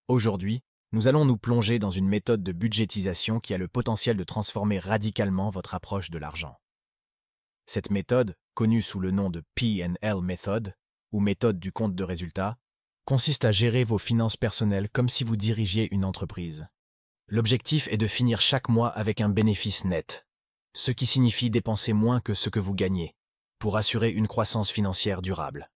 Aujourd'hui, nous allons nous plonger dans une méthode de budgétisation qui a le potentiel de transformer radicalement votre approche de l'argent. Cette méthode, connue sous le nom de P&L Method, ou méthode du compte de résultat, consiste à gérer vos finances personnelles comme si vous dirigiez une entreprise. L'objectif est de finir chaque mois avec un bénéfice net, ce qui signifie dépenser moins que ce que vous gagnez, pour assurer une croissance financière durable.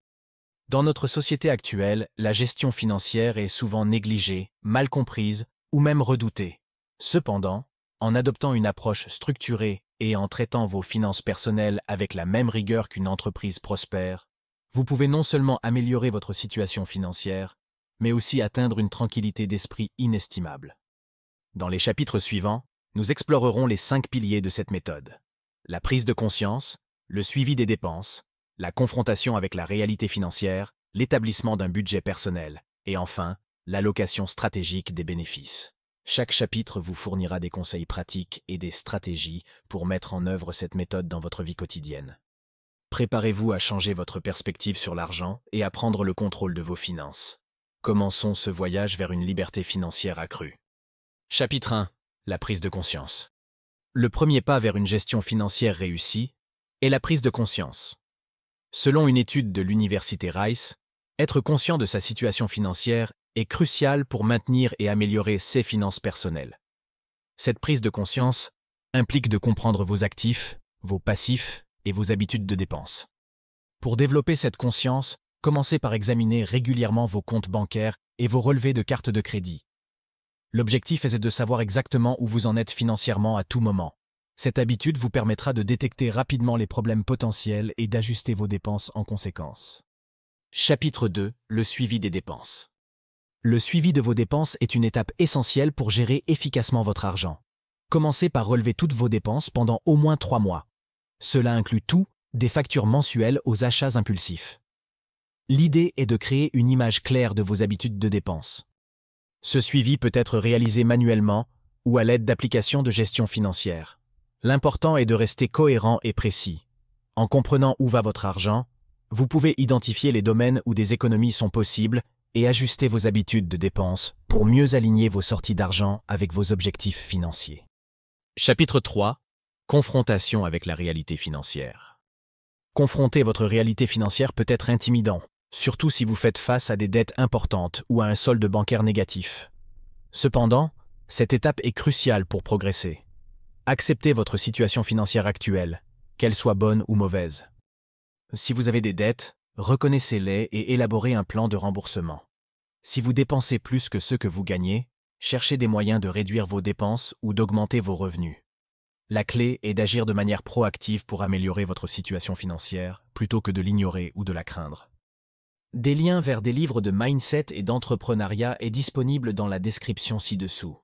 Dans notre société actuelle, la gestion financière est souvent négligée, mal comprise ou même redoutée. Cependant, en adoptant une approche structurée et en traitant vos finances personnelles avec la même rigueur qu'une entreprise prospère, vous pouvez non seulement améliorer votre situation financière, mais aussi atteindre une tranquillité d'esprit inestimable. Dans les chapitres suivants, nous explorerons les 5 piliers de cette méthode. La prise de conscience, le suivi des dépenses, la confrontation avec la réalité financière, l'établissement d'un budget personnel, et enfin, l'allocation stratégique des bénéfices. Chaque chapitre vous fournira des conseils pratiques et des stratégies pour mettre en œuvre cette méthode dans votre vie quotidienne. Préparez-vous à changer votre perspective sur l'argent et à prendre le contrôle de vos finances. Commençons ce voyage vers une liberté financière accrue. Chapitre 1. La prise de conscience. Le premier pas vers une gestion financière réussie est la prise de conscience. Selon une étude de l'université Rice, être conscient de sa situation financière est crucial pour maintenir et améliorer ses finances personnelles. Cette prise de conscience implique de comprendre vos actifs, vos passifs et vos habitudes de dépenses. Pour développer cette conscience, commencez par examiner régulièrement vos comptes bancaires et vos relevés de cartes de crédit. L'objectif est de savoir exactement où vous en êtes financièrement à tout moment. Cette habitude vous permettra de détecter rapidement les problèmes potentiels et d'ajuster vos dépenses en conséquence. Chapitre 2. Le suivi des dépenses. Le suivi de vos dépenses est une étape essentielle pour gérer efficacement votre argent. Commencez par relever toutes vos dépenses pendant au moins 3 mois. Cela inclut tout, des factures mensuelles aux achats impulsifs. L'idée est de créer une image claire de vos habitudes de dépenses. Ce suivi peut être réalisé manuellement ou à l'aide d'applications de gestion financière. L'important est de rester cohérent et précis. En comprenant où va votre argent, vous pouvez identifier les domaines où des économies sont possibles et ajuster vos habitudes de dépenses pour mieux aligner vos sorties d'argent avec vos objectifs financiers. Chapitre 3. Confrontation avec la réalité financière. Confronter votre réalité financière peut être intimidant, surtout si vous faites face à des dettes importantes ou à un solde bancaire négatif. Cependant, cette étape est cruciale pour progresser. Acceptez votre situation financière actuelle, qu'elle soit bonne ou mauvaise. Si vous avez des dettes, reconnaissez-les et élaborez un plan de remboursement. Si vous dépensez plus que ce que vous gagnez, cherchez des moyens de réduire vos dépenses ou d'augmenter vos revenus. La clé est d'agir de manière proactive pour améliorer votre situation financière, plutôt que de l'ignorer ou de la craindre. Des liens vers des livres de mindset et d'entrepreneuriat est disponible dans la description ci-dessous.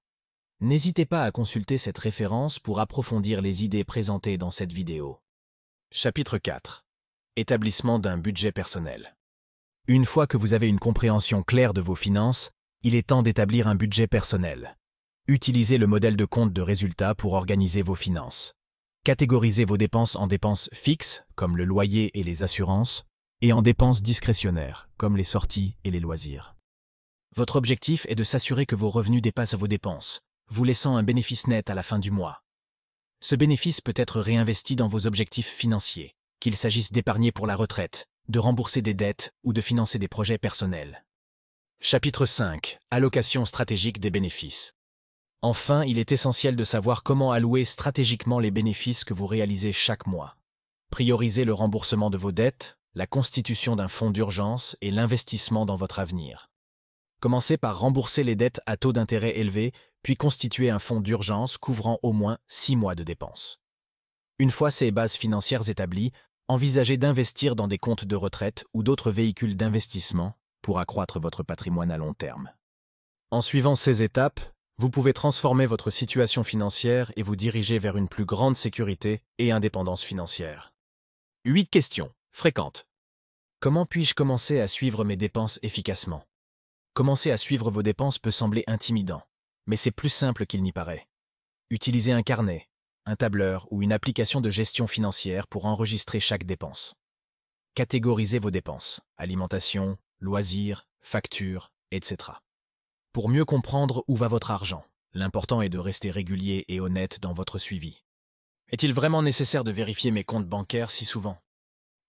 N'hésitez pas à consulter cette référence pour approfondir les idées présentées dans cette vidéo. Chapitre 4. Établissement d'un budget personnel. Une fois que vous avez une compréhension claire de vos finances, il est temps d'établir un budget personnel. Utilisez le modèle de compte de résultat pour organiser vos finances. Catégorisez vos dépenses en dépenses fixes, comme le loyer et les assurances, et en dépenses discrétionnaires, comme les sorties et les loisirs. Votre objectif est de s'assurer que vos revenus dépassent vos dépenses, vous laissant un bénéfice net à la fin du mois. Ce bénéfice peut être réinvesti dans vos objectifs financiers, qu'il s'agisse d'épargner pour la retraite, de rembourser des dettes ou de financer des projets personnels. Chapitre 5. Allocation stratégique des bénéfices. Enfin, il est essentiel de savoir comment allouer stratégiquement les bénéfices que vous réalisez chaque mois. Priorisez le remboursement de vos dettes, la constitution d'un fonds d'urgence et l'investissement dans votre avenir. Commencez par rembourser les dettes à taux d'intérêt élevé, puis constituer un fonds d'urgence couvrant au moins 6 mois de dépenses. Une fois ces bases financières établies, envisagez d'investir dans des comptes de retraite ou d'autres véhicules d'investissement pour accroître votre patrimoine à long terme. En suivant ces étapes, vous pouvez transformer votre situation financière et vous diriger vers une plus grande sécurité et indépendance financière. 8 questions fréquentes. Comment puis-je commencer à suivre mes dépenses efficacement? Commencer à suivre vos dépenses peut sembler intimidant, mais c'est plus simple qu'il n'y paraît. Utilisez un carnet, un tableur ou une application de gestion financière pour enregistrer chaque dépense. Catégorisez vos dépenses, alimentation, loisirs, factures, etc. Pour mieux comprendre où va votre argent, l'important est de rester régulier et honnête dans votre suivi. Est-il vraiment nécessaire de vérifier mes comptes bancaires si souvent?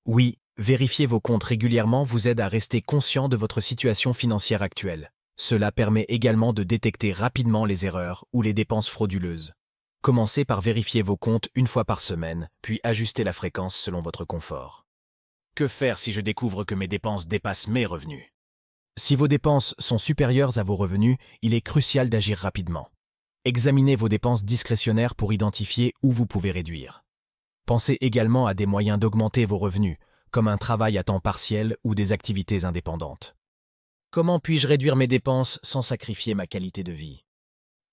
Oui, vérifier vos comptes régulièrement vous aide à rester conscient de votre situation financière actuelle. Cela permet également de détecter rapidement les erreurs ou les dépenses frauduleuses. Commencez par vérifier vos comptes une fois par semaine, puis ajustez la fréquence selon votre confort. Que faire si je découvre que mes dépenses dépassent mes revenus? Si vos dépenses sont supérieures à vos revenus, il est crucial d'agir rapidement. Examinez vos dépenses discrétionnaires pour identifier où vous pouvez réduire. Pensez également à des moyens d'augmenter vos revenus, comme un travail à temps partiel ou des activités indépendantes. Comment puis-je réduire mes dépenses sans sacrifier ma qualité de vie?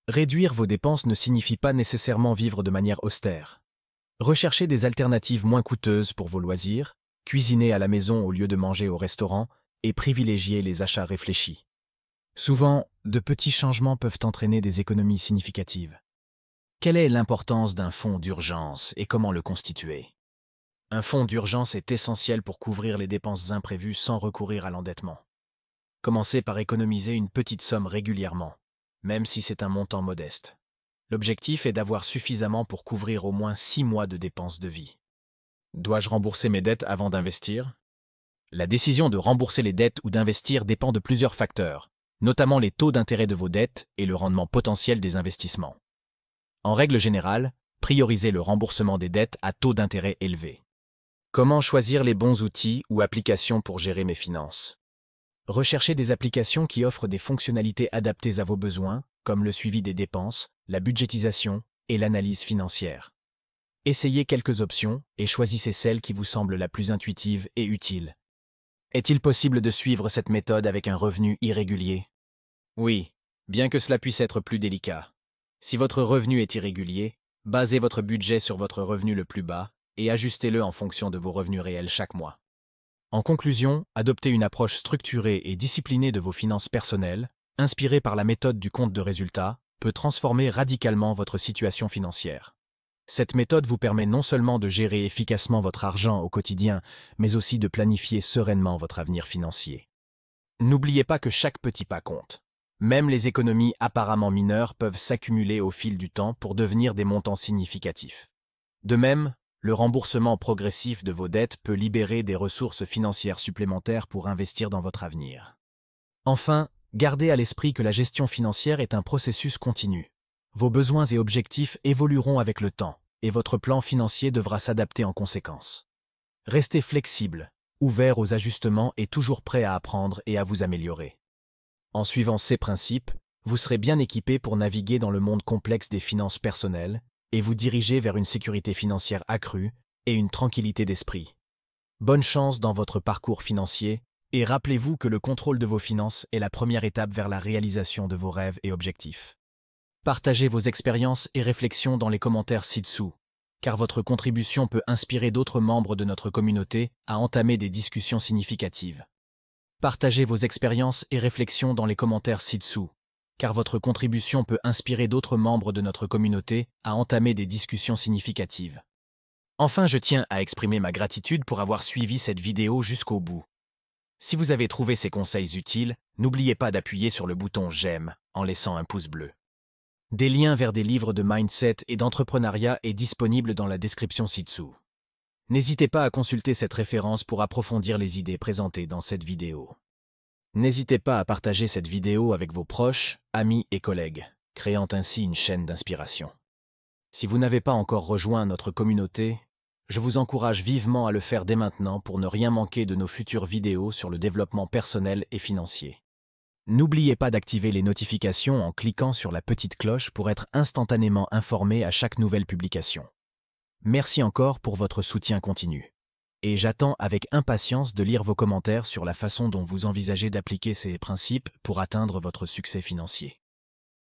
Réduire vos dépenses ne signifie pas nécessairement vivre de manière austère. Recherchez des alternatives moins coûteuses pour vos loisirs, cuisinez à la maison au lieu de manger au restaurant et privilégiez les achats réfléchis. Souvent, de petits changements peuvent entraîner des économies significatives. Quelle est l'importance d'un fonds d'urgence et comment le constituer? Un fonds d'urgence est essentiel pour couvrir les dépenses imprévues sans recourir à l'endettement. Commencez par économiser une petite somme régulièrement, même si c'est un montant modeste. L'objectif est d'avoir suffisamment pour couvrir au moins 6 mois de dépenses de vie. Dois-je rembourser mes dettes avant d'investir? La décision de rembourser les dettes ou d'investir dépend de plusieurs facteurs, notamment les taux d'intérêt de vos dettes et le rendement potentiel des investissements. En règle générale, priorisez le remboursement des dettes à taux d'intérêt élevé. Comment choisir les bons outils ou applications pour gérer mes finances? Recherchez des applications qui offrent des fonctionnalités adaptées à vos besoins, comme le suivi des dépenses, la budgétisation et l'analyse financière. Essayez quelques options et choisissez celle qui vous semble la plus intuitive et utile. Est-il possible de suivre cette méthode avec un revenu irrégulier? Oui, bien que cela puisse être plus délicat. Si votre revenu est irrégulier, basez votre budget sur votre revenu le plus bas et ajustez-le en fonction de vos revenus réels chaque mois. En conclusion, adoptez une approche structurée et disciplinée de vos finances personnelles, inspirée par la méthode du compte de résultat, peut transformer radicalement votre situation financière. Cette méthode vous permet non seulement de gérer efficacement votre argent au quotidien, mais aussi de planifier sereinement votre avenir financier. N'oubliez pas que chaque petit pas compte. Même les économies apparemment mineures peuvent s'accumuler au fil du temps pour devenir des montants significatifs. De même, le remboursement progressif de vos dettes peut libérer des ressources financières supplémentaires pour investir dans votre avenir. Enfin, gardez à l'esprit que la gestion financière est un processus continu. Vos besoins et objectifs évolueront avec le temps, et votre plan financier devra s'adapter en conséquence. Restez flexible, ouvert aux ajustements et toujours prêt à apprendre et à vous améliorer. En suivant ces principes, vous serez bien équipé pour naviguer dans le monde complexe des finances personnelles et vous diriger vers une sécurité financière accrue et une tranquillité d'esprit. Bonne chance dans votre parcours financier et rappelez-vous que le contrôle de vos finances est la première étape vers la réalisation de vos rêves et objectifs. Partagez vos expériences et réflexions dans les commentaires ci-dessous, car votre contribution peut inspirer d'autres membres de notre communauté à entamer des discussions significatives. Partagez vos expériences et réflexions dans les commentaires ci-dessous, car votre contribution peut inspirer d'autres membres de notre communauté à entamer des discussions significatives. Enfin, je tiens à exprimer ma gratitude pour avoir suivi cette vidéo jusqu'au bout. Si vous avez trouvé ces conseils utiles, n'oubliez pas d'appuyer sur le bouton « J'aime » en laissant un pouce bleu. Des liens vers des livres de mindset et d'entrepreneuriat est disponibles dans la description ci-dessous. N'hésitez pas à consulter cette référence pour approfondir les idées présentées dans cette vidéo. N'hésitez pas à partager cette vidéo avec vos proches, amis et collègues, créant ainsi une chaîne d'inspiration. Si vous n'avez pas encore rejoint notre communauté, je vous encourage vivement à le faire dès maintenant pour ne rien manquer de nos futures vidéos sur le développement personnel et financier. N'oubliez pas d'activer les notifications en cliquant sur la petite cloche pour être instantanément informé à chaque nouvelle publication. Merci encore pour votre soutien continu. Et j'attends avec impatience de lire vos commentaires sur la façon dont vous envisagez d'appliquer ces principes pour atteindre votre succès financier.